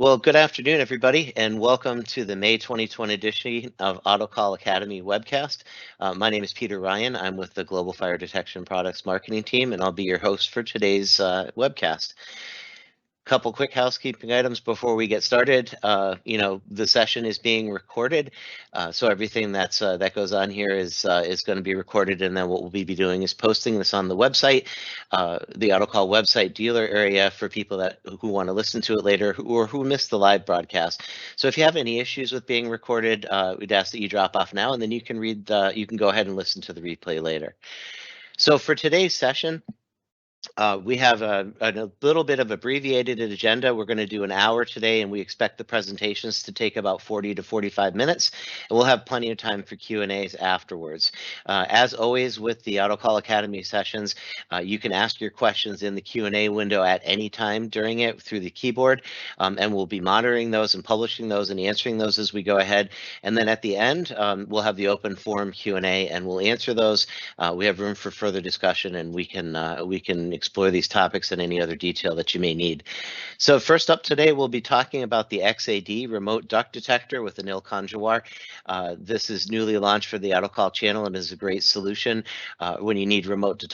Well, good afternoon, everybody, and welcome to the May 2020 edition of Autocall Academy webcast. My name is Peter Ryan. I'm with the Global Fire Detection Products Marketing Team, and I'll be your host for today's webcast. Couple quick housekeeping items before we get started. The session is being recorded, so everything that goes on here is going to be recorded, and then what we'll be doing is posting this on the website, the Autocall website dealer area for people who want to listen to it later or who missed the live broadcast. So if you have any issues with being recorded, we'd ask that you drop off now, and then you can you can go ahead and listen to the replay later. So for today's session, we have a little bit of abbreviated agenda. We're going to do an hour today, and we expect the presentations to take about 40 to 45 minutes, and we'll have plenty of time for Q&As afterwards. As always with the Autocall Academy sessions, you can ask your questions in the Q&A window at any time during it through the keyboard, and we'll be monitoring those and publishing those and answering those as we go ahead. And then at the end, we'll have the open forum Q&A, and we'll answer those. We have room for further discussion, and we can explore these topics and any other detail that you may need. So first up today, we'll be talking about the XAD remote duct detector with Anil Kanjawar. This is newly launched for the Autocall channel and is a great solution when you need remote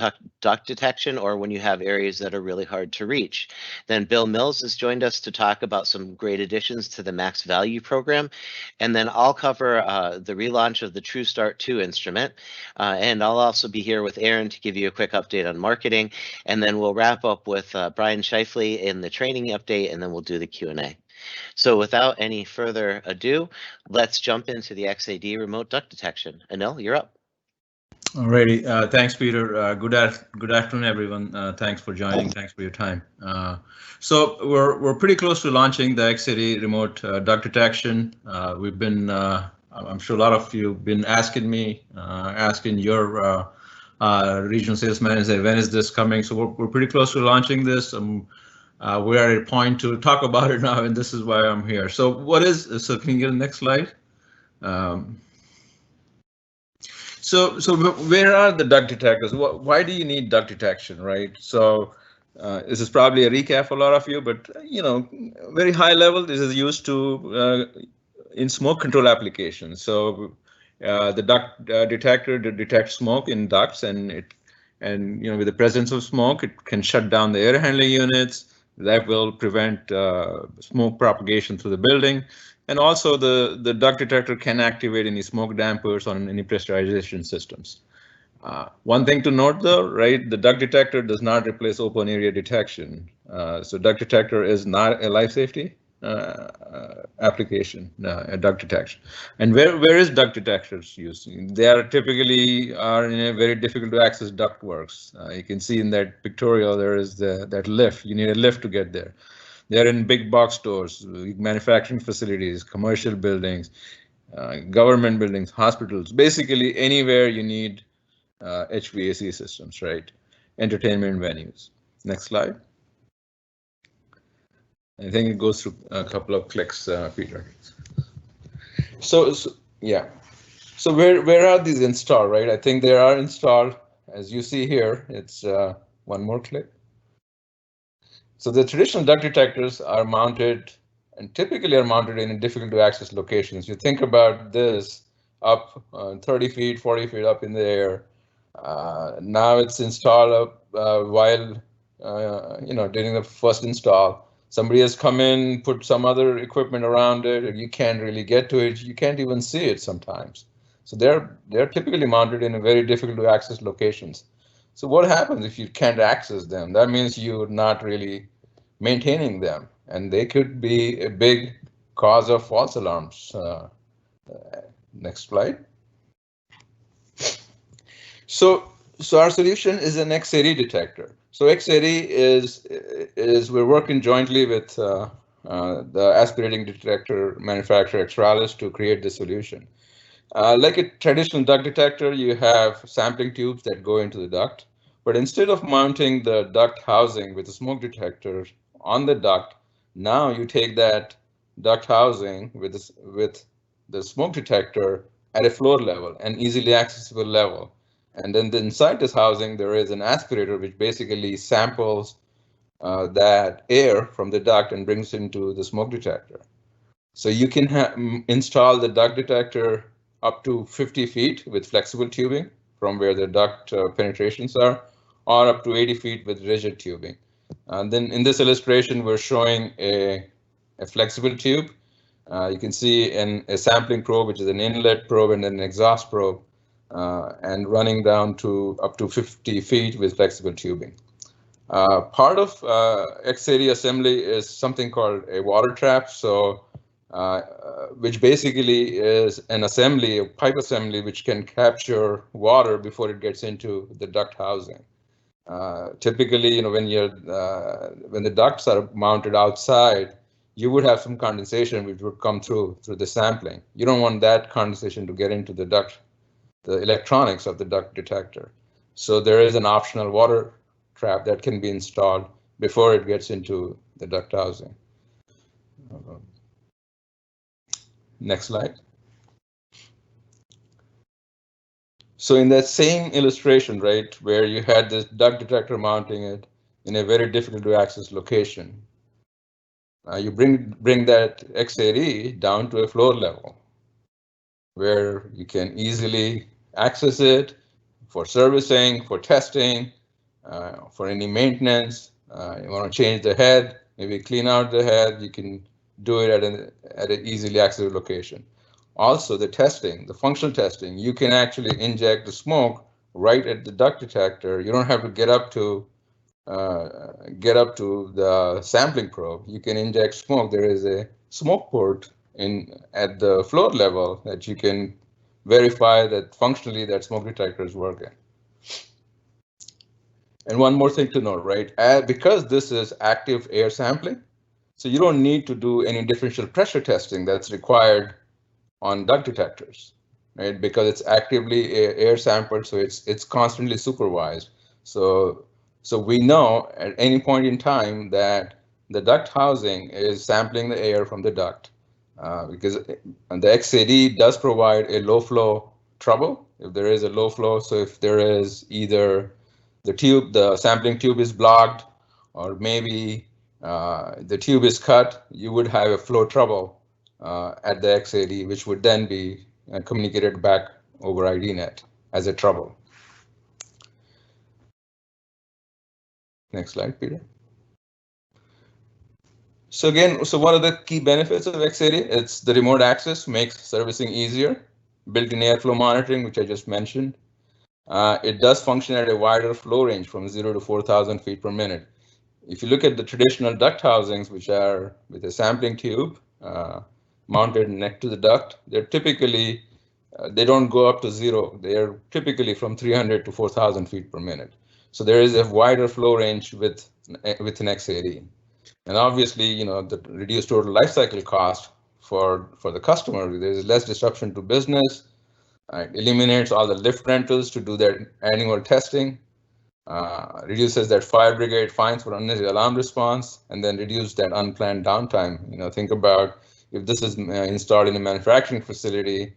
duct detection or when you have areas that are really hard to reach. Then Bill Mills has joined us to talk about some great additions to the Max Value program. And then I'll cover the relaunch of the TrueStart 2 instrument. And I'll also be here with Aaron to give you a quick update on marketing. And then we'll wrap up with Brian Scheifele in the training update, and then we'll do the Q&A. So without any further ado, let's jump into the XAD remote duct detection. Anil, you're up. Alrighty, thanks, Peter. Good afternoon, everyone. Thanks for joining. Thanks for your time. So we're pretty close to launching the XAD remote duct detection. We've been, I'm sure a lot of you have been asking me, asking your regional sales manager, when is this coming? So we're pretty close to launching this. We're at a point to talk about it now, and this is why I'm here. So so can you get the next slide? So where are the duct detectors? Why do you need duct detection, right? So this is probably a recap for a lot of you, but very high level, this is used to in smoke control applications. So the duct detector detects smoke in ducts, and with the presence of smoke, it can shut down the air handling units. That will prevent smoke propagation through the building. And also the duct detector can activate any smoke dampers on any pressurization systems. One thing to note though, right, the duct detector does not replace open area detection. So duct detector is not a life safety application, a duct detection. And where is duct detectors used? They are typically in a very difficult to access ductworks. You can see in that pictorial there is that lift. You need a lift to get there. They're in big box stores, manufacturing facilities, commercial buildings, government buildings, hospitals, basically anywhere you need HVAC systems, right? Entertainment venues. Next slide. I think it goes through a couple of clicks, Peter. So yeah. So where are these installed, right? I think they are installed, as you see here. It's one more click. So the traditional duct detectors are mounted and typically are mounted in difficult to access locations. You think about this up 30 feet, 40 feet up in the air. Now it's installed up while, during the first install. Somebody has come in, put some other equipment around it, and you can't really get to it. You can't even see it sometimes. So they're typically mounted in a very difficult to access locations. So what happens if you can't access them? That means you're not really maintaining them, and they could be a big cause of false alarms. Next slide. So our solution is an XAD detector. So XAD is we're working jointly with the aspirating detector manufacturer Xralis to create the solution. Like a traditional duct detector, you have sampling tubes that go into the duct, but instead of mounting the duct housing with a smoke detector on the duct, now you take that duct housing with the smoke detector at a floor level, an easily accessible level. And then inside this housing, there is an aspirator which basically samples that air from the duct and brings it into the smoke detector. So you can install the duct detector up to 50 feet with flexible tubing from where the duct penetrations are, or up to 80 feet with rigid tubing. And then in this illustration, we're showing a flexible tube. You can see a sampling probe, which is an inlet probe and an exhaust probe, and running down to up to 50 feet with flexible tubing. Part of X80 assembly is something called a water trap. So which basically is an assembly, a pipe assembly, which can capture water before it gets into the duct housing. Typically, when the ducts are mounted outside, you would have some condensation which would come through the sampling. You don't want that condensation to get into the duct, the electronics of the duct detector. So there is an optional water trap that can be installed before it gets into the duct housing. Next slide. So in that same illustration, right, where you had this duct detector mounting it in a very difficult to access location, you bring that X80 down to a floor level where you can easily access it for servicing, for testing, for any maintenance. You want to change the head, maybe clean out the head, you can do it at an easily accessible location. Also, the testing, the functional testing, you can actually inject the smoke right at the duct detector. You don't have to get up to the sampling probe. You can inject smoke. There is a smoke port at the floor level that you can verify that functionally that smoke detector is working. And one more thing to note, right? Because this is active air sampling, so you don't need to do any differential pressure testing that's required on duct detectors, right? Because it's actively air sampled, so it's constantly supervised. So we know at any point in time that the duct housing is sampling the air from the duct, because the X80 does provide a low flow trouble if there is a low flow. So if there is either the sampling tube is blocked, or maybe the tube is cut, you would have a flow trouble at the X80, which would then be communicated back over IDNet as a trouble. Next slide, Peter. So again, what are the key benefits of X80? It's the remote access makes servicing easier, built-in airflow monitoring, which I just mentioned. It does function at a wider flow range from 0 to 4,000 feet per minute. If you look at the traditional duct housings, which are with a sampling tube mounted next to the duct, they're typically, they don't go up to 0. They are typically from 300 to 4,000 feet per minute. So there is a wider flow range with an X80. And obviously, the reduced total lifecycle cost for the customer, there's less disruption to business. It eliminates all the lift rentals to do their annual testing. Reduces that fire brigade fines for unnecessary alarm response, and then reduce that unplanned downtime. Think about if this is installed in a manufacturing facility,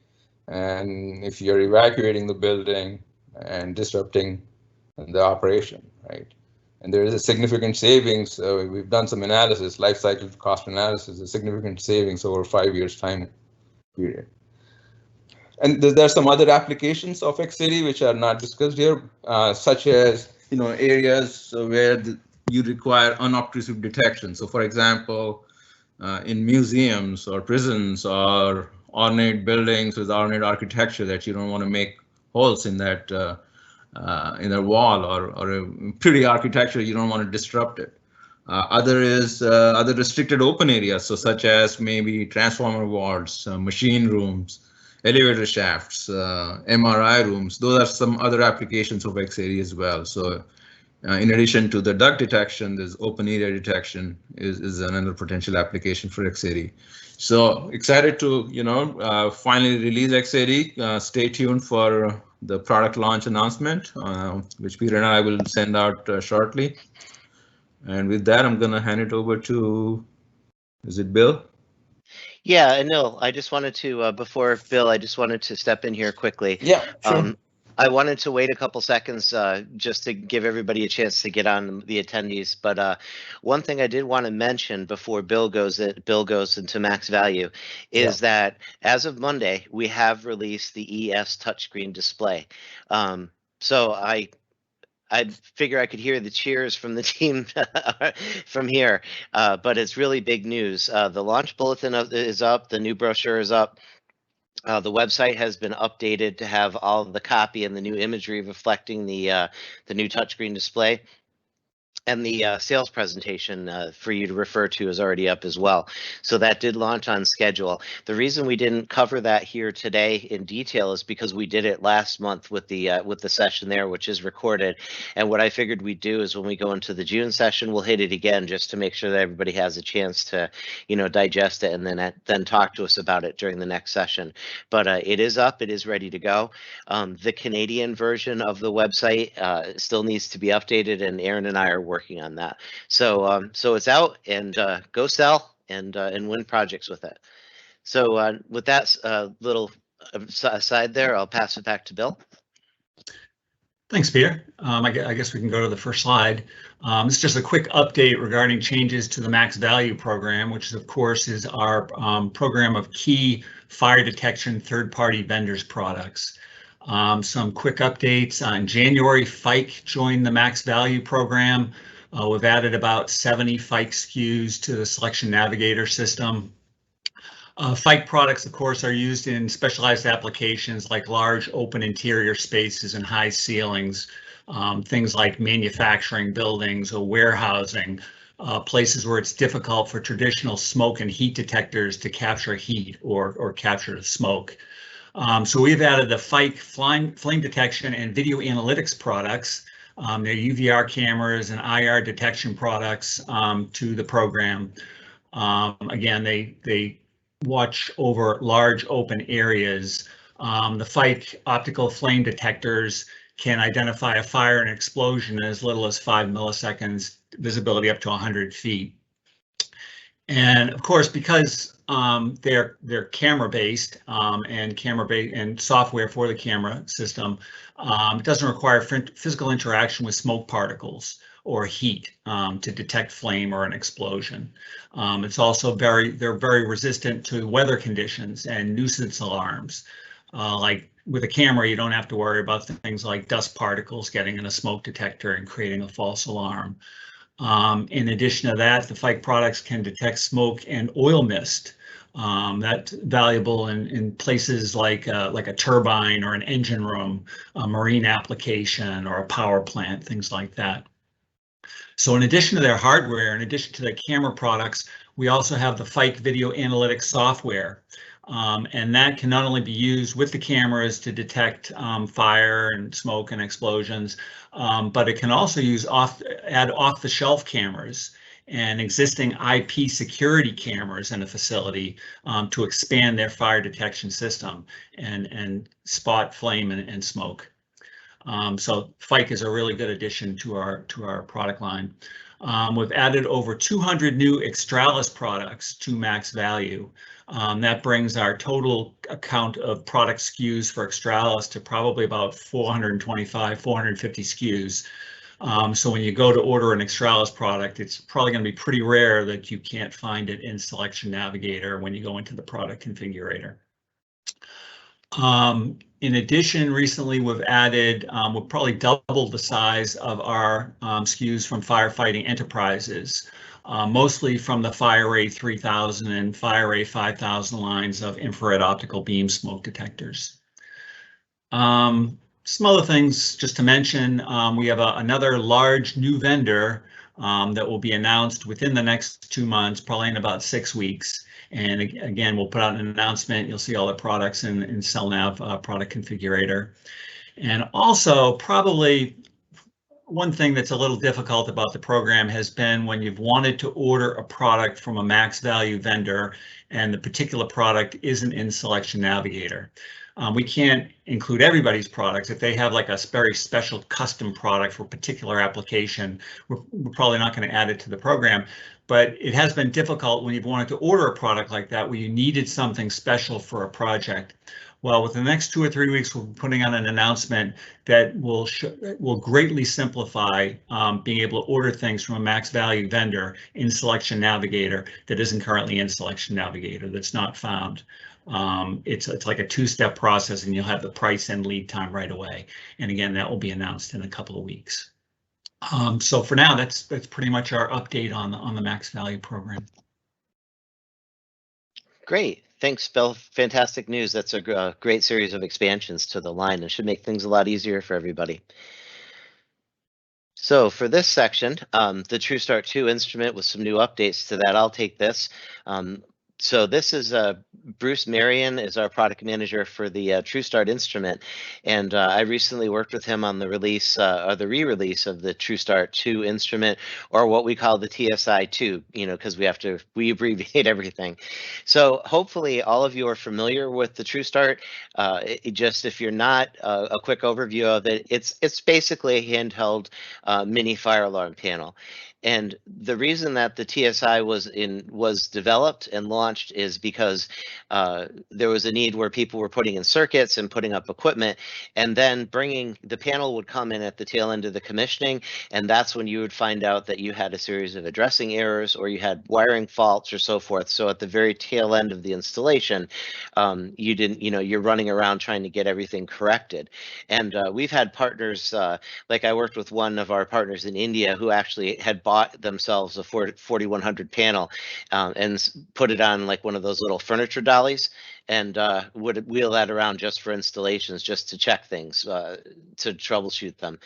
and if you're evacuating the building and disrupting the operation, right? And there is a significant savings. We've done some analysis, life cycle cost analysis, a significant savings over 5 years time period. And there's some other applications of X80 which are not discussed here, such as areas where you require unobtrusive detection. So, for example, in museums or prisons or ornate buildings with ornate architecture that you don't want to make holes in that in a wall, or a pretty architecture, you don't want to disrupt it. Other restricted open areas, so such as maybe transformer wards, machine rooms, elevator shafts, MRI rooms. Those are some other applications of X80 as well. So in addition to the duct detection, there's open area detection is another potential application for X80. So excited to finally release X80. Stay tuned for the product launch announcement, which Peter and I will send out shortly. And with that, I'm going to hand it over to, is it Bill? Yeah, no, I just wanted to, before Bill, I just wanted to step in here quickly. Yeah, sure. I wanted to wait a couple seconds just to give everybody a chance to get on the attendees. But one thing I did want to mention before Bill goes into max value is that as of Monday, we have released the ES touchscreen display. So I figure I could hear the cheers from the team from here, but it's really big news. The launch bulletin is up, the new brochure is up. The website has been updated to have all of the copy and the new imagery reflecting the new touchscreen display. And the sales presentation for you to refer to is already up as well. So that did launch on schedule. The reason we didn't cover that here today in detail is because we did it last month with the session there, which is recorded. And what I figured we'd do is when we go into the June session, we'll hit it again just to make sure that everybody has a chance to, digest it and then talk to us about it during the next session. But it is up, it is ready to go. The Canadian version of the website still needs to be updated, and Aaron and I are working on that. So it's out, and go sell and win projects with it. So with that little aside there, I'll pass it back to Bill. Thanks, Peter. I guess we can go to the first slide. It's just a quick update regarding changes to the Max Value program, which of course is our program of key fire detection third-party vendors products. Some quick updates. On January, Fike joined the Max Value program. We've added about 70 Fike SKUs to the Selection Navigator system. Fike products, of course, are used in specialized applications like large open interior spaces and high ceilings, things like manufacturing buildings or warehousing, places where it's difficult for traditional smoke and heat detectors to capture heat or capture the smoke. So we've added the Fike flame detection and video analytics products. They're UVR cameras and IR detection products to the program. Again, they watch over large open areas. The Fike optical flame detectors can identify a fire and explosion in as little as 5 milliseconds, visibility up to 100 feet. And of course, because they're camera-based and software for the camera system, it doesn't require physical interaction with smoke particles or heat to detect flame or an explosion. It's also they're very resistant to weather conditions and nuisance alarms. Like with a camera, you don't have to worry about things like dust particles getting in a smoke detector and creating a false alarm. In addition to that, the Fike products can detect smoke and oil mist. That's valuable in places like a turbine or an engine room, a marine application, or a power plant, things like that. So in addition to their hardware, in addition to their camera products, we also have the Fike video analytics software. And that can not only be used with the cameras to detect fire and smoke and explosions, but it can also add off-the-shelf cameras and existing IP security cameras in a facility to expand their fire detection system and spot flame and smoke. So Fike is a really good addition to our product line. We've added over 200 new Extralis products to Max Value. That brings our total count of product SKUs for Extralis to probably about 425, 450 SKUs. So when you go to order an Extralis product, it's probably going to be pretty rare that you can't find it in Selection Navigator when you go into the product configurator. In addition, recently we've probably doubled the size of our SKUs from firefighting enterprises, mostly from the FireRay 3000 and FireRay 5000 lines of infrared optical beam smoke detectors. Some other things just to mention, we have another large new vendor that will be announced within the next 2 months, probably in about 6 weeks. And again, we'll put out an announcement. You'll see all the products in CellNav product configurator. And also, probably one thing that's a little difficult about the program has been when you've wanted to order a product from a Max Value vendor and the particular product isn't in Selection Navigator. We can't include everybody's products. If they have like a very special custom product for a particular application, we're probably not going to add it to the program. But it has been difficult when you've wanted to order a product like that, where you needed something special for a project. Well, within the next 2 or 3 weeks, we'll be putting on an announcement that will greatly simplify being able to order things from a max value vendor in Selection Navigator that isn't currently in Selection Navigator, that's not found. It's like a two-step process, and you'll have the price and lead time right away. And again, that will be announced in a couple of weeks. So for now, that's pretty much our update on the max value program. Great. Thanks, Bill. Fantastic news. That's a great series of expansions to the line and should make things a lot easier for everybody. So for this section, the TrueStart 2 instrument with some new updates to that, I'll take this. So this is Bruce Marion is our product manager for the TrueStart instrument, and I recently worked with him on the release or the re-release of the TrueStart 2 instrument, or what we call the TSI 2, because we abbreviate everything. So hopefully all of you are familiar with the TrueStart. Just if you're not, a quick overview of it. It's basically a handheld mini fire alarm panel. And the reason that the TSI was developed and launched is because there was a need where people were putting in circuits and putting up equipment, and then the panel would come in at the tail end of the commissioning, and that's when you would find out that you had a series of addressing errors or you had wiring faults or so forth. So at the very tail end of the installation, you're running around trying to get everything corrected. And we've had partners, like I worked with one of our partners in India who actually had bought themselves a 4100 panel and put it on like one of those little furniture dollies, and would wheel that around just for installations, just to check things, to troubleshoot them.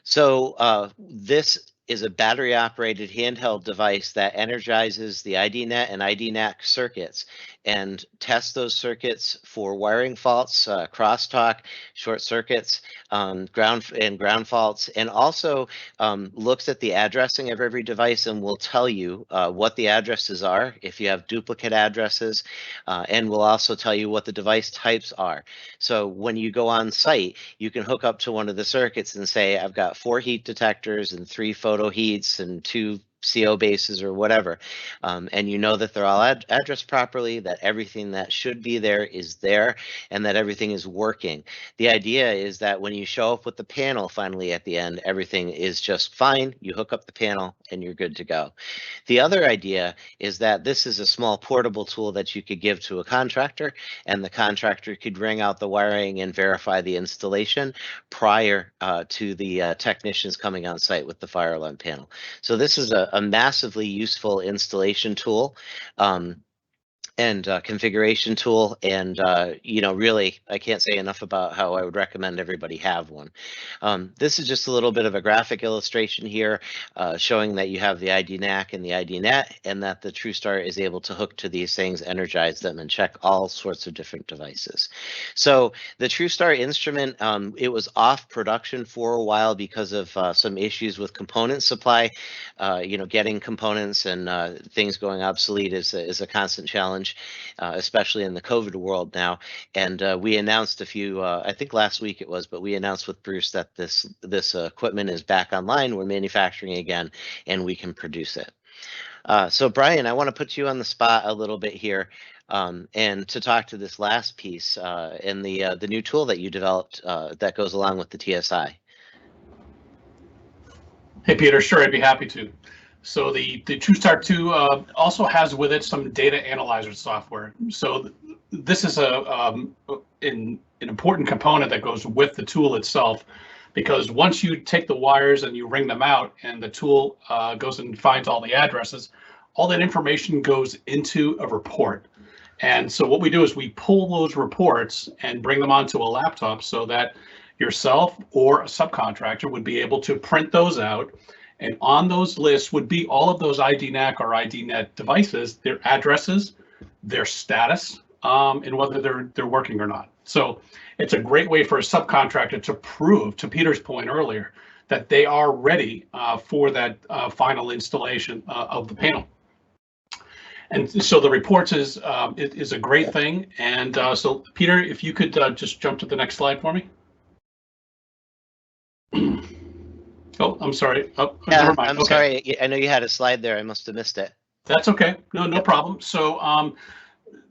So this is a battery operated handheld device that energizes the IDNet and IDNAC circuits and tests those circuits for wiring faults, crosstalk, short circuits, ground faults, and also looks at the addressing of every device and will tell you what the addresses are if you have duplicate addresses, and will also tell you what the device types are. So when you go on site, you can hook up to one of the circuits and say, I've got 4 heat detectors and 3 photo heats and 2 CO bases or whatever, and you know that they're all addressed properly, that everything that should be there is there, and that everything is working. The idea is that when you show up with the panel finally at the end, everything is just fine. You hook up the panel and you're good to go. The other idea is that this is a small portable tool that you could give to a contractor, and the contractor could ring out the wiring and verify the installation prior to the technicians coming on site with the fire alarm panel. So this is a massively useful installation tool and configuration tool, and really I can't say enough about how I would recommend everybody have one. This is just a little bit of a graphic illustration here showing that you have the IDNAC and the IDNet, and that the TrueStart is able to hook to these things, energize them, and check all sorts of different devices. So the TrueStart instrument, it was off production for a while because of some issues with component supply. Getting components and things going obsolete is a constant challenge, especially in the COVID world now. And we announced a few, I think last week it was, but we announced with Bruce that this equipment is back online. We're manufacturing again, and we can produce it. So Brian, I want to put you on the spot a little bit here, and to talk to this last piece and the new tool that you developed that goes along with the TSI. Hey, Peter, sure, I'd be happy to. So the TrueStart 2 also has with it some data analyzer software. So this is an important component that goes with the tool itself, because once you take the wires and you ring them out and the tool goes and finds all the addresses, all that information goes into a report. And so what we do is we pull those reports and bring them onto a laptop so that yourself or a subcontractor would be able to print those out. And on those lists would be all of those IDNAC or IDNet devices, their addresses, their status, and whether they're working or not. So it's a great way for a subcontractor to prove, to Peter's point earlier, that they are ready for that final installation of the panel. And so the reports is a great thing. And so Peter, if you could just jump to the next slide for me. Oh, I'm sorry. Oh, yeah, never mind. I'm okay. Sorry. I know you had a slide there. I must have missed it. That's okay. No problem. So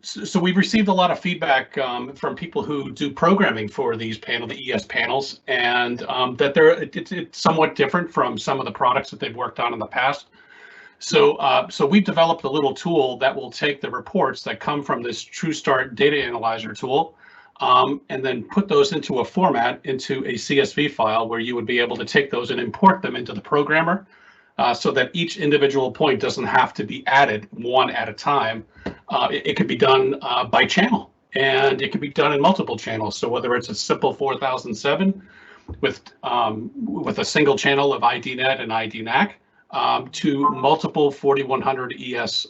So we've received a lot of feedback from people who do programming for these the ES panels, and that it's somewhat different from some of the products that they've worked on in the past. So we've developed a little tool that will take the reports that come from this TrueStart data analyzer tool, and then put those into a format, into a CSV file, where you would be able to take those and import them into the programmer, so that each individual point doesn't have to be added one at a time. It could be done by channel, and it could be done in multiple channels. So whether it's a simple 4007 with a single channel of IDNet and IDNAC, to multiple 4100 ES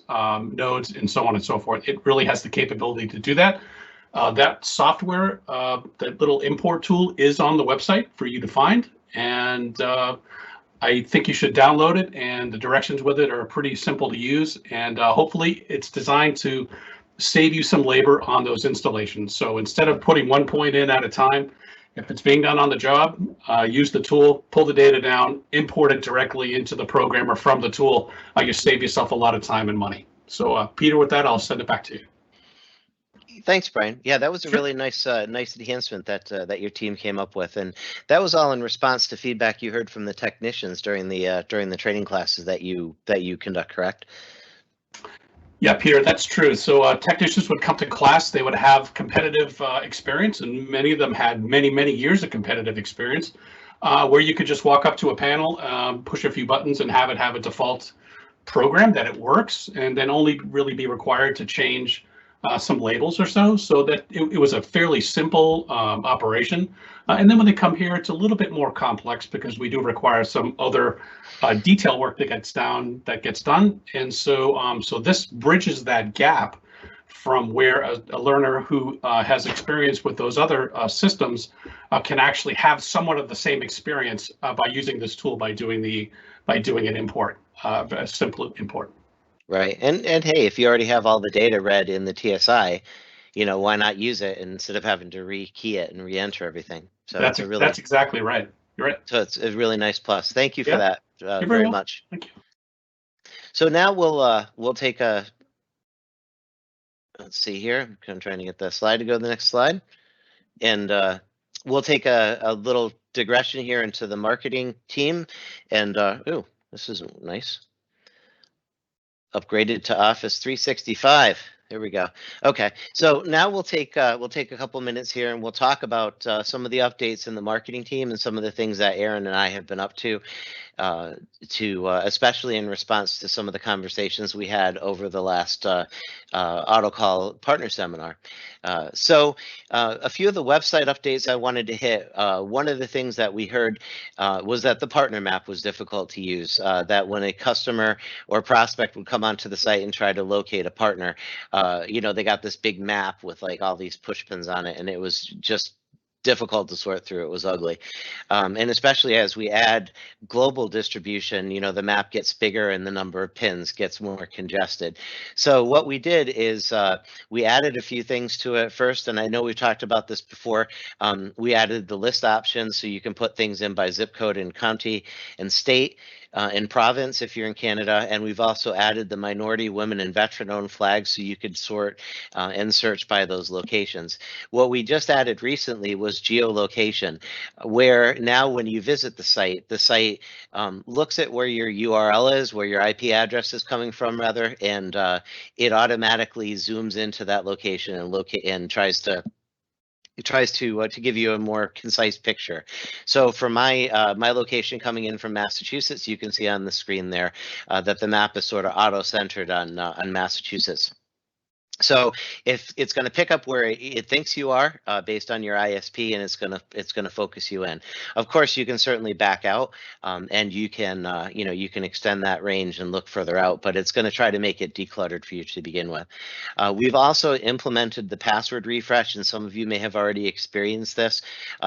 nodes, and so on and so forth. It really has the capability to do that. That software, that little import tool, is on the website for you to find, and I think you should download it, and the directions with it are pretty simple to use, and hopefully it's designed to save you some labor on those installations. So instead of putting one point in at a time, if it's being done on the job, use the tool, pull the data down, import it directly into the programmer from the tool. You save yourself a lot of time and money. So Peter, with that, I'll send it back to you. Thanks, Brian. Yeah, that was a really nice enhancement that your team came up with, and that was all in response to feedback you heard from the technicians during the training classes that you conduct, correct? Yeah, Peter, that's true. So technicians would come to class, they would have competitive experience, and many of them had many years of competitive experience, where you could just walk up to a panel, push a few buttons, and have a default program that it works, and then only really be required to change some labels or so that it was a fairly simple operation. And then when they come here, it's a little bit more complex, because we do require some other detail work that gets done. And so this bridges that gap from where a learner who has experience with those other systems can actually have somewhat of the same experience by using this tool, by doing an import, a simple import. Right, and hey, if you already have all the data read in the TSI, why not use it instead of having to re-key it and re-enter everything? So that's exactly right. You're right. So it's a really nice plus. Thank you for that very much. Thank you. So now we'll take a. Let's see here. I'm trying to get the slide to go to the next slide, and we'll take a little digression here into the marketing team. And ooh, this isn't nice. Upgraded to Office 365. There we go. Okay, so now we'll take a couple minutes here, and we'll talk about some of the updates in the marketing team and some of the things that Aaron and I have been up to especially in response to some of the conversations we had over the last Autocall partner seminar. So a few of the website updates I wanted to hit. One of the things that we heard was that the partner map was difficult to use, that when a customer or prospect would come onto the site and try to locate a partner, they got this big map with like all these push pins on it, and it was just difficult to sort through. It was ugly. And especially as we add global distribution, the map gets bigger and the number of pins gets more congested. So what we did is we added a few things to it first, and I know we've talked about this before. We added the list option, so you can put things in by zip code and county and state. In province if you're in Canada, and we've also added the minority, women, and veteran-owned flags, so you could sort and search by those locations. What we just added recently was geolocation, where now when you visit the site looks at where your URL is, where your IP address is coming from, rather, and it automatically zooms into that location and tries to give you a more concise picture. So for my location coming in from Massachusetts, you can see on the screen there that the map is sort of auto-centered on Massachusetts. So if it's going to pick up where it thinks you are based on your ISP, and it's going to focus you in. Of course, you can certainly back out, and you can you can extend that range and look further out, but it's going to try to make it decluttered for you to begin with. We've also implemented the password refresh, and some of you may have already experienced this.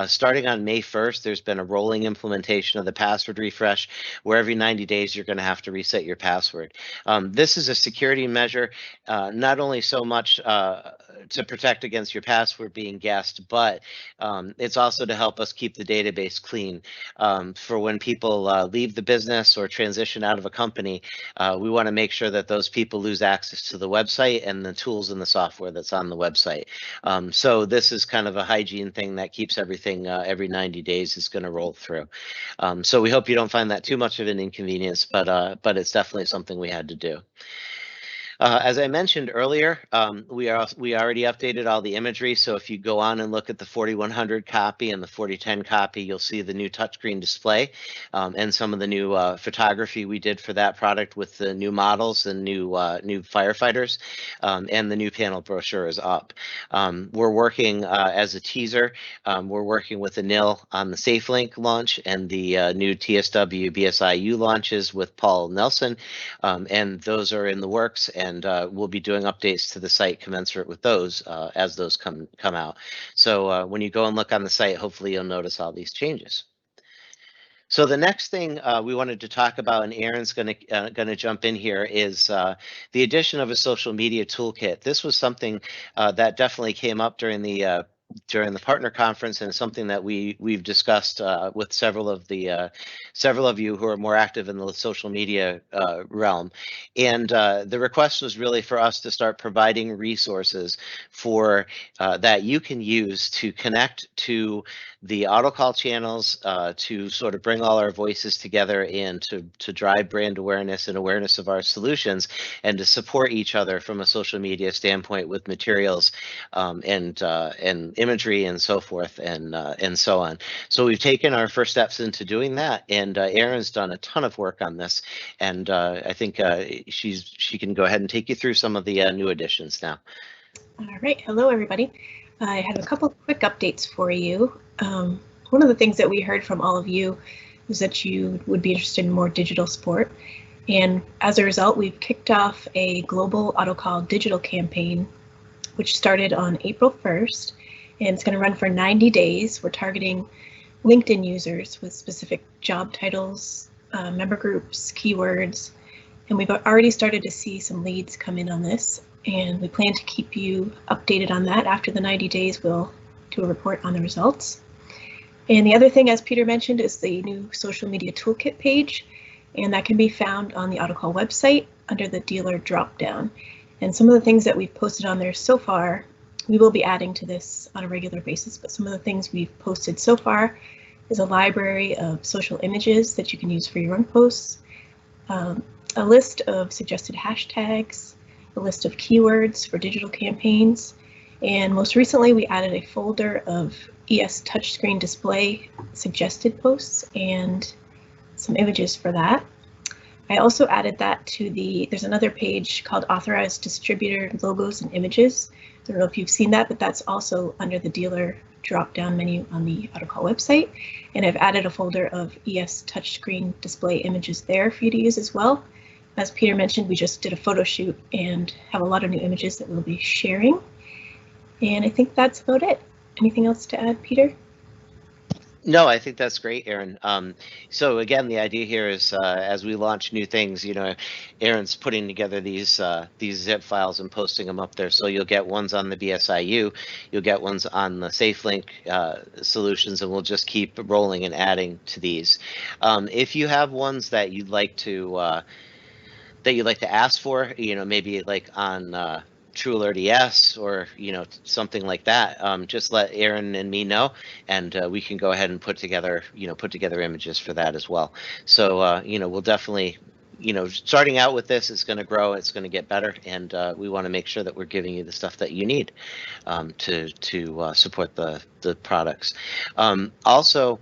Starting on May 1st, there's been a rolling implementation of the password refresh, where every 90 days you're going to have to reset your password. This is a security measure, not only so so much to protect against your password being guessed, but it's also to help us keep the database clean. For when people leave the business or transition out of a company, we want to make sure that those people lose access to the website and the tools and the software that's on the website. So this is kind of a hygiene thing that keeps everything every 90 days is going to roll through. So we hope you don't find that too much of an inconvenience, but it's definitely something we had to do. As I mentioned earlier, we already updated all the imagery. So if you go on and look at the 4100 copy and the 4010 copy, you'll see the new touchscreen display and some of the new photography we did for that product with the new models and new firefighters, and the new panel brochure is up. We're working as a teaser. We're working with Anil on the SafeLink launch and the new TSW BSIU launches with Paul Nelson, and those are in the works. And we'll be doing updates to the site commensurate with those as those come out. So when you go and look on the site, hopefully you'll notice all these changes. So the next thing we wanted to talk about, and Aaron's going to jump in here, is the addition of a social media toolkit. This was something that definitely came up during the partner conference, and something that we've discussed with several of you who are more active in the social media realm. And the request was really for us to start providing resources for that you can use to connect to the Autocall channels, to sort of bring all our voices together and to drive brand awareness and awareness of our solutions, and to support each other from a social media standpoint with materials and imagery and so forth and so on. So we've taken our first steps into doing that, and Erin's done a ton of work on this, and I think she can go ahead and take you through some of the new additions now. All right, hello everybody. I have a couple quick updates for you. One of the things that we heard from all of you was that you would be interested in more digital support, and as a result, we've kicked off a global Autocall digital campaign, which started on April 1st, and it's going to run for 90 days. We're targeting LinkedIn users with specific job titles, member groups, keywords, and we've already started to see some leads come in on this, and we plan to keep you updated on that. After the 90 days, we'll do a report on the results. And the other thing, as Peter mentioned, is the new social media toolkit page, and that can be found on the Autocall website under the dealer dropdown. And some of the things that we've posted on there so far, we will be adding to this on a regular basis, but some of the things we've posted so far is a library of social images that you can use for your own posts, a list of suggested hashtags, a list of keywords for digital campaigns, and most recently we added a folder of ES touchscreen display suggested posts and some images for that. I also added that to there's another page called Authorized Distributor Logos and Images. I don't know if you've seen that, but that's also under the dealer drop-down menu on the Autocall website. And I've added a folder of ES touchscreen display images there for you to use as well. As Peter mentioned, we just did a photo shoot and have a lot of new images that we'll be sharing. And I think that's about it. Anything else to add, Peter? No, I think that's great, Aaron. So again, the idea here is as we launch new things, Aaron's putting together these zip files and posting them up there. So you'll get ones on the BSIU, you'll get ones on the SafeLink solutions, and we'll just keep rolling and adding to these. If you have ones that you'd like to ask for, maybe like on True Alert ES or something like that, just let Aaron and me know, and we can go ahead and put together images for that as well. So we'll definitely, starting out with this, it's going to grow, it's going to get better, and we want to make sure that we're giving you the stuff that you need to support the products. Also,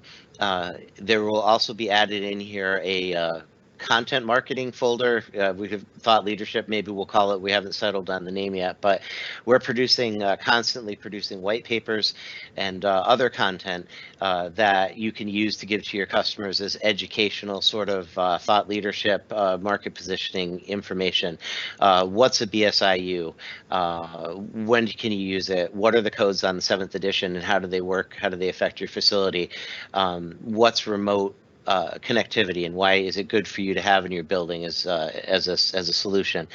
there will also be added in here a content marketing folder. We have thought leadership, maybe we'll call it. We haven't settled on the name yet, but we're constantly producing white papers and other content that you can use to give to your customers as educational sort of thought leadership, market positioning information. What's a BSIU? When can you use it? What are the codes on the 7th edition and how do they work? How do they affect your facility? What's remote connectivity and why is it good for you to have in your building as a solution.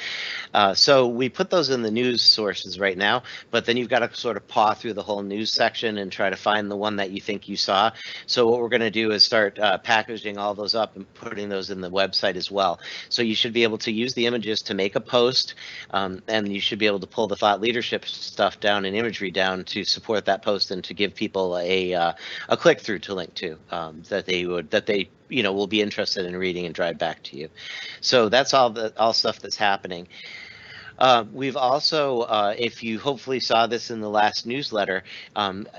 So we put those in the news sources right now, but then you've got to sort of paw through the whole news section and try to find the one that you think you saw. So what we're going to do is start packaging all those up and putting those in the website as well. So you should be able to use the images to make a post, and you should be able to pull the thought leadership stuff down and imagery down to support that post and to give people a click through to link to that they will be interested in reading and drive back to you. So that's all stuff that's happening. We've also, if you hopefully saw this in the last newsletter,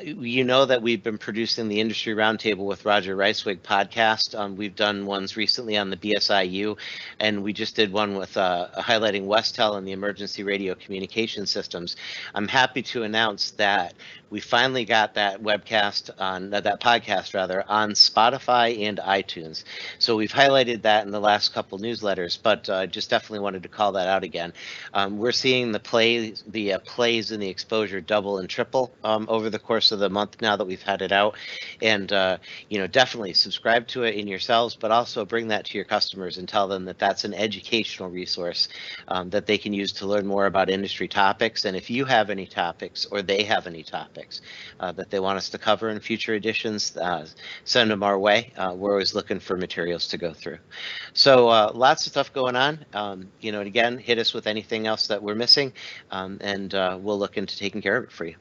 you know that we've been producing the Industry Roundtable with Roger Reiswig podcast. We've done ones recently on the BSIU, and we just did one with highlighting Westel and the emergency radio communication systems. I'm happy to announce that we finally got that webcast on that podcast on Spotify and iTunes. So we've highlighted that in the last couple newsletters, but just definitely wanted to call that out again. We're seeing the plays and the exposure double and triple over the course of the month now that we've had it out, and definitely subscribe to it in yourselves, but also bring that to your customers and tell them that that's an educational resource that they can use to learn more about industry topics. And if you have any topics or they have any topics that they want us to cover in future editions, send them our way. We're always looking for materials to go through. So lots of stuff going on. And again, hit us with anything else that we're missing, and we'll look into taking care of it for you.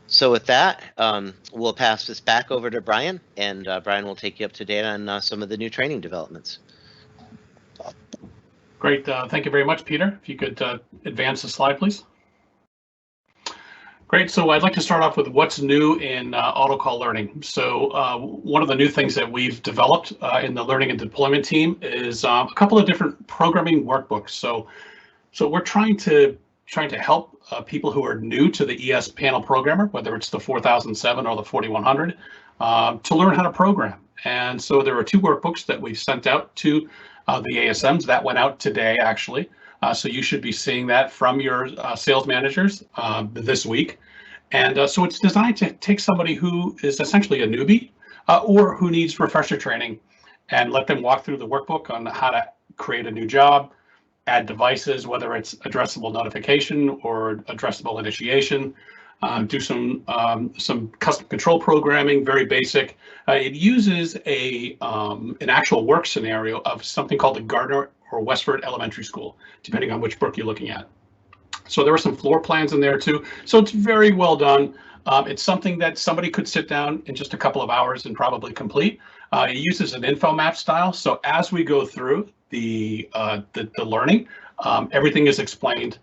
So with that, we'll pass this back over to Brian, and Brian will take you up to date on some of the new training developments. Great. Thank you very much, Peter. If you could advance the slide, please. Great. So I'd like to start off with what's new in Autocall learning. So one of the new things that we've developed in the learning and deployment team is a couple of different programming workbooks. So we're trying to help people who are new to the ES panel programmer, whether it's the 4007 or the 4100, to learn how to program. And so there are two workbooks that we've sent out to the ASMs that went out today, actually. So you should be seeing that from your sales managers this week. And so it's designed to take somebody who is essentially a newbie or who needs refresher training and let them walk through the workbook on how to create a new job, add devices, whether it's addressable notification or addressable initiation, do some custom control programming, very basic. It uses an actual work scenario of something called the Gardner or Westford Elementary School, depending on which book you're looking at. So there were some floor plans in there too. So it's very well done. It's something that somebody could sit down in just a couple of hours and probably complete. It uses an info map style. So as we go through the learning, everything is explained,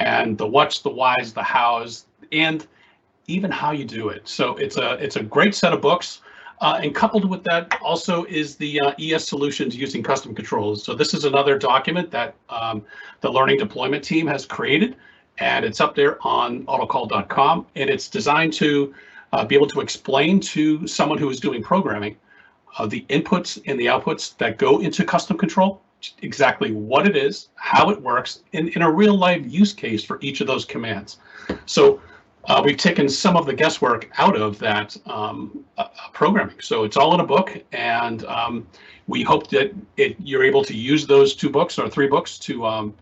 and the what's, the whys, the hows, and even how you do it. So it's a great set of books. And coupled with that also is the ES solutions using custom controls. So this is another document that the learning deployment team has created, and it's up there on autocall.com, and it's designed to be able to explain to someone who is doing programming the inputs and the outputs that go into custom control, exactly what it is, how it works, in a real life use case for each of those commands. So we've taken some of the guesswork out of that programming. So it's all in a book, and we hope that you're able to use those 2 books or 3 books to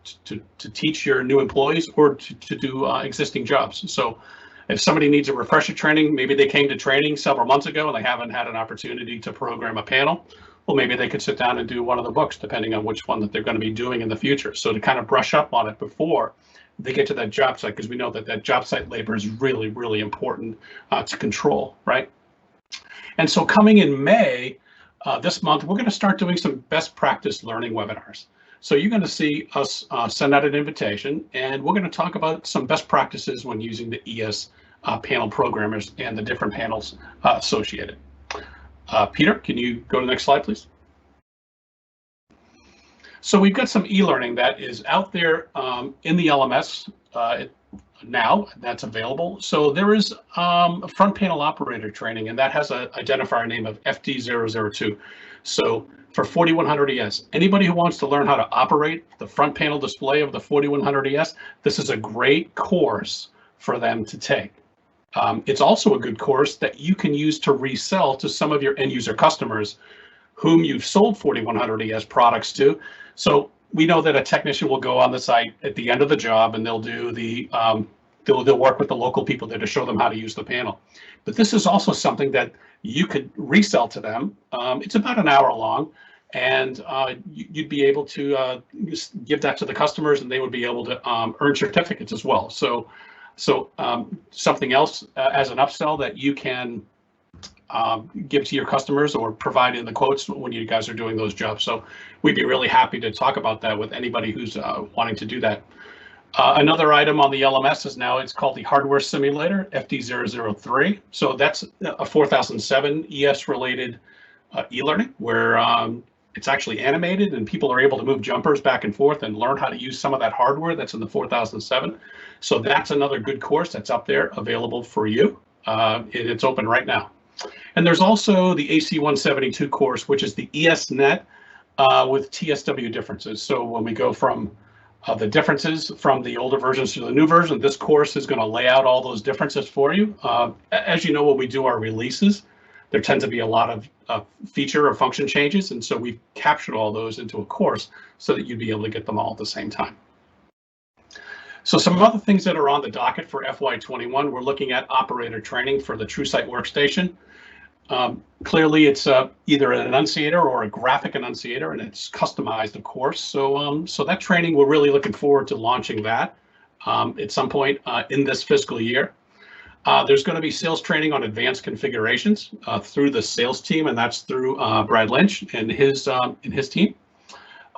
teach your new employees or to do existing jobs. So if somebody needs a refresher training, maybe they came to training several months ago and they haven't had an opportunity to program a panel, well, maybe they could sit down and do one of the books, depending on which one that they're going to be doing in the future. So to kind of brush up on it before they get to that job site, because we know that job site labor is really, really important to control, right? And so coming in May, this month, we're going to start doing some best practice learning webinars. So you're going to see us send out an invitation, and we're going to talk about some best practices when using the ES panel programmers and the different panels associated. Peter, can you go to the next slide, please? So we've got some e-learning that is out there in the LMS now that's available. So there is a front panel operator training, and that has an identifier name of FD002. So for 4100 ES, anybody who wants to learn how to operate the front panel display of the 4100 ES, this is a great course for them to take. It's also a good course that you can use to resell to some of your end user customers whom you've sold 4100 ES products to. So we know that a technician will go on the site at the end of the job and they'll do the they'll work with the local people there to show them how to use the panel. But this is also something that you could resell to them. It's about an hour long, and you'd be able to just give that to the customers, and they would be able to earn certificates as well. So something else as an upsell that you can give to your customers or provide in the quotes when you guys are doing those jobs. So we'd be really happy to talk about that with anybody who's wanting to do that. Another item on the LMS is now it's called the Hardware Simulator, FD003. So that's a 4007 ES related e-learning where it's actually animated and people are able to move jumpers back and forth and learn how to use some of that hardware that's in the 4007. So that's another good course that's up there available for you. It's open right now. And there's also the AC172 course, which is the ESNet with TSW differences. So when we go from the differences from the older versions to the new version, this course is going to lay out all those differences for you. As you know, when we do our releases, there tends to be a lot of feature or function changes. And so we've captured all those into a course so that you'd be able to get them all at the same time. So some other things that are on the docket for FY21, we're looking at operator training for the TrueSight workstation. Clearly, it's either an enunciator or a graphic enunciator, and it's customized, of course. So, so that training, we're really looking forward to launching that at some point in this fiscal year. There's going to be sales training on advanced configurations through the sales team, and that's through Brad Lynch and his team.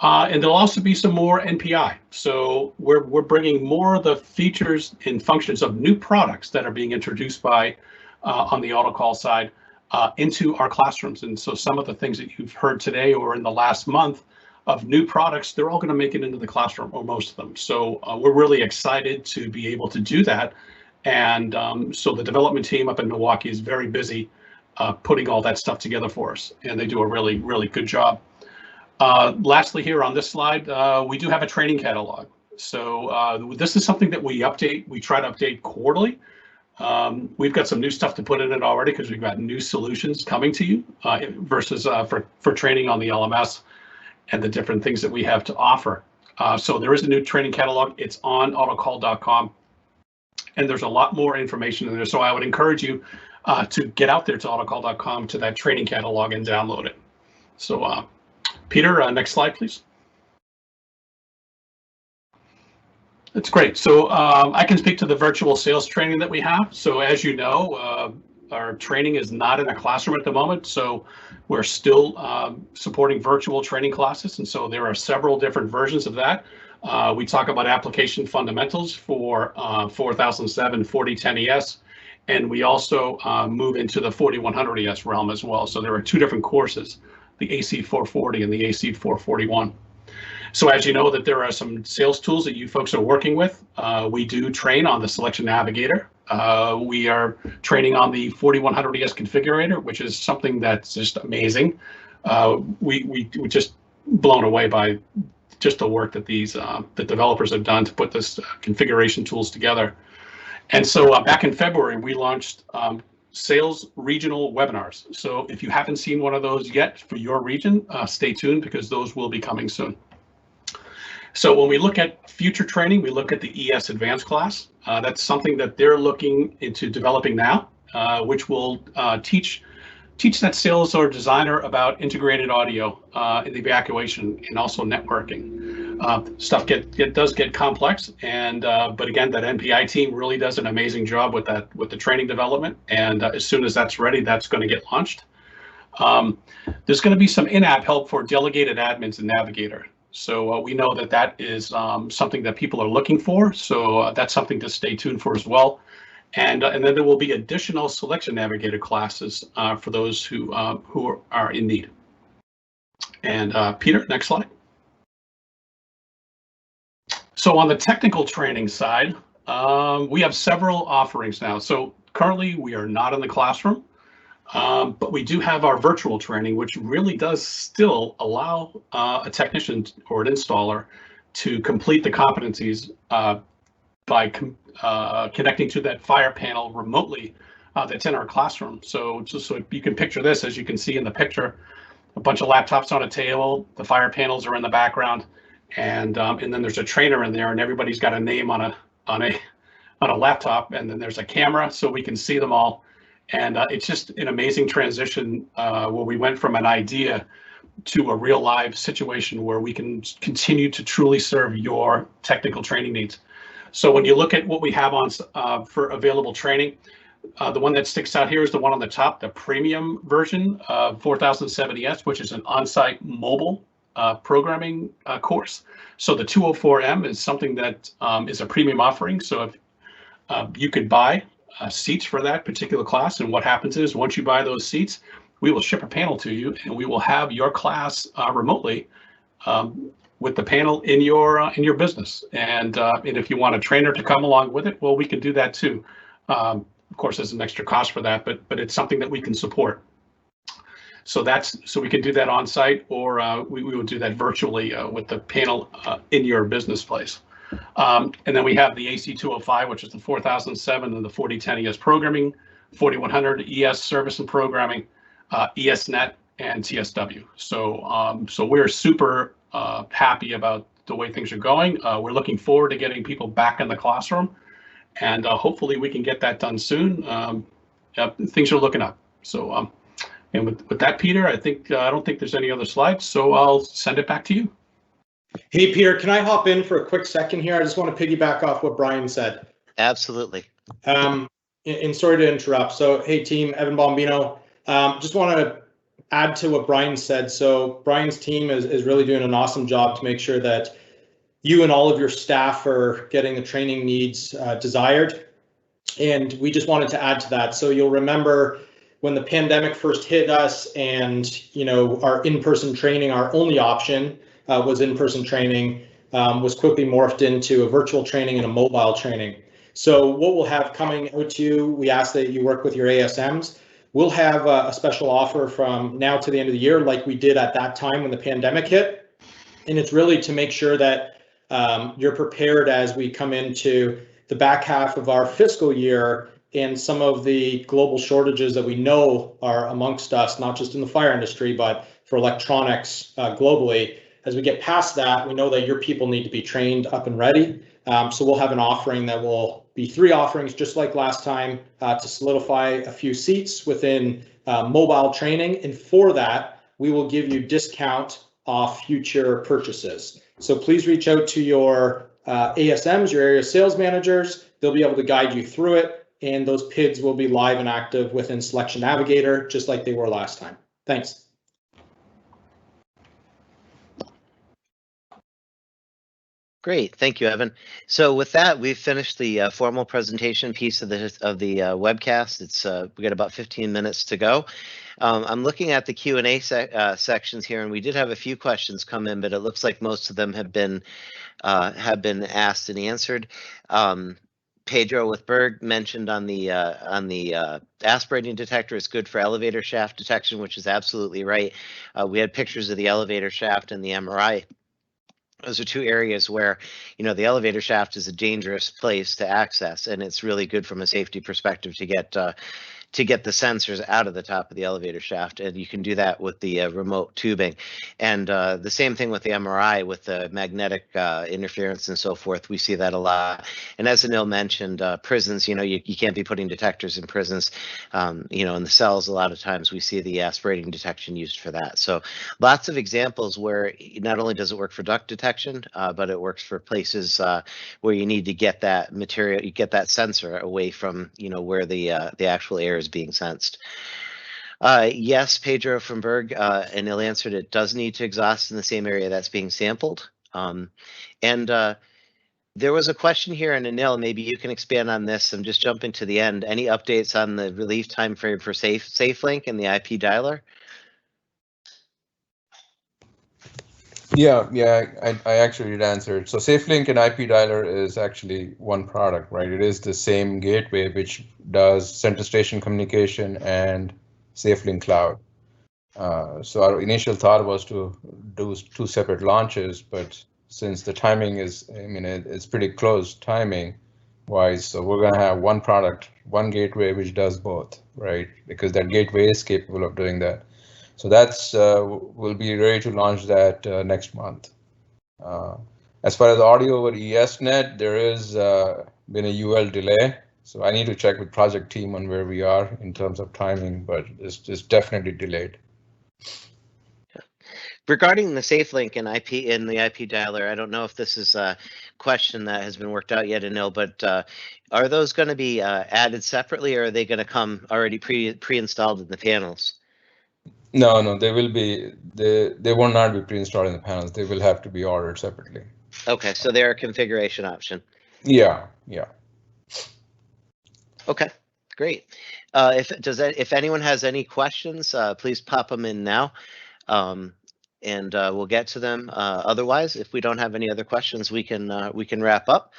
And there'll also be some more NPI. So we're bringing more of the features and functions of new products that are being introduced by on the Autocall side into our classrooms. And so some of the things that you've heard today or in the last month of new products, they're all going to make it into the classroom, or most of them. So we're really excited to be able to do that. And so the development team up in Milwaukee is very busy putting all that stuff together for us. And they do a really, really good job. Lastly, here on this slide, we do have a training catalog. So this is something that we update. We try to update quarterly. We've got some new stuff to put in it already because we've got new solutions coming to you versus for training on the LMS and the different things that we have to offer. So there is a new training catalog. It's on autocall.com, and there's a lot more information in there. So I would encourage you to get out there to autocall.com to that training catalog and download it. So Peter, next slide, please. That's great. So I can speak to the virtual sales training that we have. So as you know, our training is not in a classroom at the moment. So we're still supporting virtual training classes. And so there are several different versions of that. We talk about application fundamentals for 4007, 4010 ES, and we also move into the 4100 ES realm as well. So there are two different courses, the AC440 and the AC441. So as you know that there are some sales tools that you folks are working with. We do train on the Selection Navigator. We are training on the 4100 ES configurator, which is something that's just amazing. We just blown away by just the work that these the developers have done to put this configuration tools together. And so back in February, we launched sales regional webinars. So if you haven't seen one of those yet for your region, stay tuned because those will be coming soon. So when we look at future training, we look at the ES Advanced class. That's something that they're looking into developing now, which will teach that sales or designer about integrated audio in the evacuation and also networking. Stuff does get complex, and but again, that NPI team really does an amazing job with the training development. And as soon as that's ready, that's going to get launched. There's going to be some in-app help for delegated admins and navigator. So we know that is something that people are looking for. So that's something to stay tuned for as well. And then there will be additional Selection Navigator classes for those who are in need. And Peter, next slide. So on the technical training side, we have several offerings now. So currently we are not in the classroom, but we do have our virtual training, which really does still allow a technician or an installer to complete the competencies by connecting to that fire panel remotely that's in our classroom. So you can picture this, as you can see in the picture, a bunch of laptops on a table, the fire panels are in the background, and then there's a trainer in there, and everybody's got a name on a laptop, and then there's a camera so we can see them all. And it's just an amazing transition where we went from an idea to a real live situation where we can continue to truly serve your technical training needs. So when you look at what we have on for available training, the one that sticks out here is the one on the top, the premium version of 4070S, which is an on-site mobile programming course. So the 204M is something that is a premium offering. So if you could buy seats for that particular class, and what happens is once you buy those seats, we will ship a panel to you, and we will have your class remotely with the panel in your business. And if you want a trainer to come along with it, well, we can do that too. Of course, there's an extra cost for that, but it's something that we can support. So we can do that on site, or we will do that virtually with the panel in your business place. And then we have the AC205, which is the 4007 and the 4010 ES programming, 4100 ES service and programming, ESNet, and TSW. So we're super happy about the way things are going. We're looking forward to getting people back in the classroom, and hopefully we can get that done soon. Things are looking up. So and with that, Peter, I don't think there's any other slides, so I'll send it back to you. Hey, Peter, can I hop in for a quick second here? I just want to piggyback off what Brian said. Absolutely. And sorry to interrupt. So, hey, team, Evan Bombino. Just want to add to what Brian said. So Brian's team is really doing an awesome job to make sure that you and all of your staff are getting the training needs desired. And we just wanted to add to that. So you'll remember when the pandemic first hit us, and our in-person training, our only option was in-person training, was quickly morphed into a virtual training and a mobile training. So what we'll have coming out to you, we ask that you work with your ASMs. We'll have a special offer from now to the end of the year, like we did at that time when the pandemic hit. And it's really to make sure that you're prepared as we come into the back half of our fiscal year, and some of the global shortages that we know are amongst us, not just in the fire industry, but for electronics globally. As we get past that, we know that your people need to be trained up and ready. So we'll have an offering that will be 3 offerings, just like last time, to solidify a few seats within mobile training. And for that, we will give you discount off future purchases. So please reach out to your ASMs, your area sales managers. They'll be able to guide you through it. And those PIDs will be live and active within Selection Navigator, just like they were last time. Thanks. Great, thank you, Evan. So with that, we've finished the formal presentation piece of the webcast. It's we got about 15 minutes to go. I'm looking at the Q&A sections here, and we did have a few questions come in, but it looks like most of them have been asked and answered. Pedro with Berg mentioned on the aspirating detector is good for elevator shaft detection, which is absolutely right. We had pictures of the elevator shaft and the MRI. Those are 2 areas where, the elevator shaft is a dangerous place to access, and it's really good from a safety perspective to get the sensors out of the top of the elevator shaft, and you can do that with the remote tubing. And the same thing with the MRI, with the magnetic interference and so forth. We see that a lot. And as Anil mentioned, prisons, you can't be putting detectors in prisons. In the cells, a lot of times we see the aspirating detection used for that. So lots of examples where not only does it work for duct detection, but it works for places where you need to get that material, you get that sensor away from, where the actual air is being sensed. Yes, Pedro from Berg, and he'll answered, it does need to exhaust in the same area that's being sampled. There was a question here, and Anil, maybe you can expand on this. I'm just jumping to the end. Any updates on the relief time frame for SafeLink and the IP dialer? Yeah, I actually did answer it. So SafeLink and IP dialer is actually one product, right? It is the same gateway which does center station communication and SafeLink Cloud. So our initial thought was to do 2 separate launches, but since the timing is, it's pretty close timing, wise. So we're going to have one product, one gateway which does both, right? Because that gateway is capable of doing that. So that's we'll be ready to launch that next month. As far as audio over ESNet, there is been a UL delay. So I need to check with project team on where we are in terms of timing, but it's definitely delayed. Regarding the SafeLink and IP in the IP dialer, I don't know if this is a question that has been worked out yet, Anil, but are those going to be added separately, or are they going to come already pre-installed in the panels? No, they will be. They will not be pre-installed in the panels. They will have to be ordered separately. Okay, so they're a configuration option. Yeah. Okay, great. If anyone has any questions, please pop them in now, and we'll get to them. Otherwise, if we don't have any other questions, we can wrap up,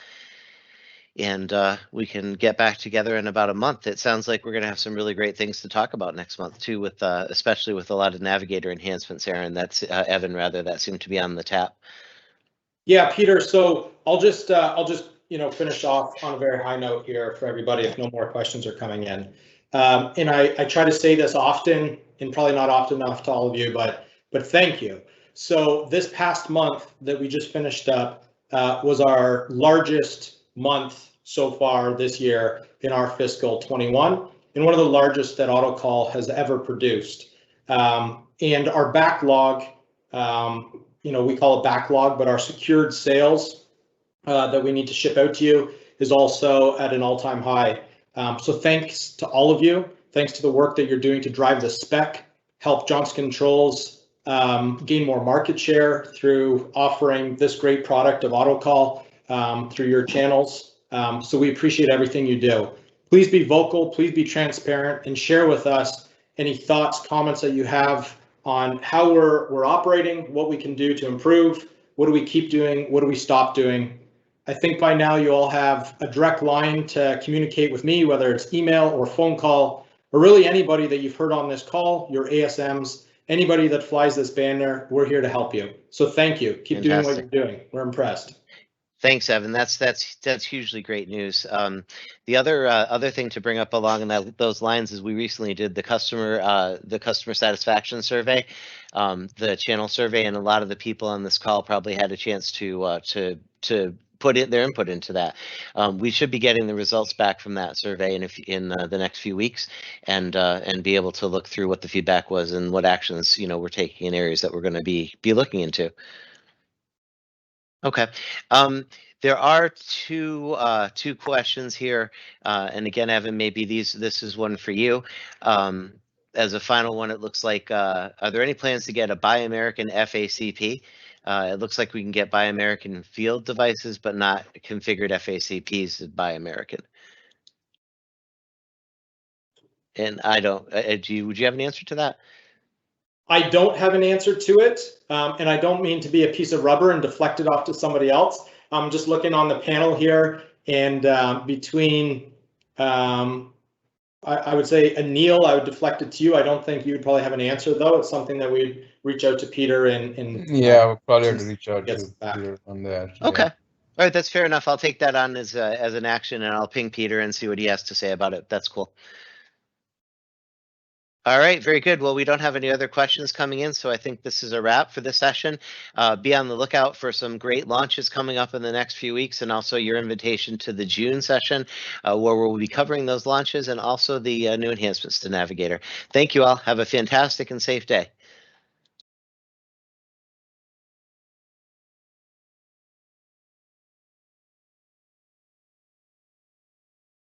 and we can get back together in about a month. It sounds like we're going to have some really great things to talk about next month too, with especially with a lot of Navigator enhancements, Aaron. That's Evan, rather, that seem to be on the tap. Yeah, Peter. So I'll just finish off on a very high note here for everybody if no more questions are coming in. And I try to say this often, and probably not often enough to all of you, but thank you. So this past month that we just finished up was our largest month so far this year in our fiscal 21, and one of the largest that Autocall has ever produced. And our backlog, we call it backlog, but our secured sales that we need to ship out to you is also at an all-time high. So thanks to all of you. Thanks to the work that you're doing to drive the spec, help Johnson Controls gain more market share through offering this great product of Autocall through your channels. So we appreciate everything you do. Please be vocal, please be transparent, and share with us any thoughts, comments that you have on how we're operating, what we can do to improve, what do we keep doing, what do we stop doing. I think by now you all have a direct line to communicate with me, whether it's email or phone call, or really anybody that you've heard on this call, your ASMs, anybody that flies this banner, we're here to help you. So thank you. Keep Fantastic. doing what you're doing. We're impressed. Thanks, Evan. That's hugely great news. The other thing to bring up along those lines is we recently did the customer satisfaction survey, the channel survey, and a lot of the people on this call probably had a chance to put their input into that. We should be getting the results back from that survey in the next few weeks, and be able to look through what the feedback was and what actions we're taking in areas that we're going to be looking into. Okay. There are two questions here, and again, Evan, maybe this is one for you. As a final one, it looks like, are there any plans to get a Buy American FACP? It looks like we can get Buy American field devices, but not configured FACPs to Buy American. And I don't. Would you have an answer to that? I don't have an answer to it, and I don't mean to be a piece of rubber and deflect it off to somebody else. I'm just looking on the panel here, and between, I would say, Anil, I would deflect it to you. I don't think you would probably have an answer, though. It's something that we'd reach out to Peter and yeah, we'll probably have to reach out to Peter on that. Okay. Yeah. All right, that's fair enough. I'll take that on as an action, and I'll ping Peter and see what he has to say about it. That's cool. All right, very good. Well, we don't have any other questions coming in, so I think this is a wrap for this session. Be on the lookout for some great launches coming up in the next few weeks, and also your invitation to the June session, where we'll be covering those launches and also the new enhancements to Navigator. Thank you all. Have a fantastic and safe day.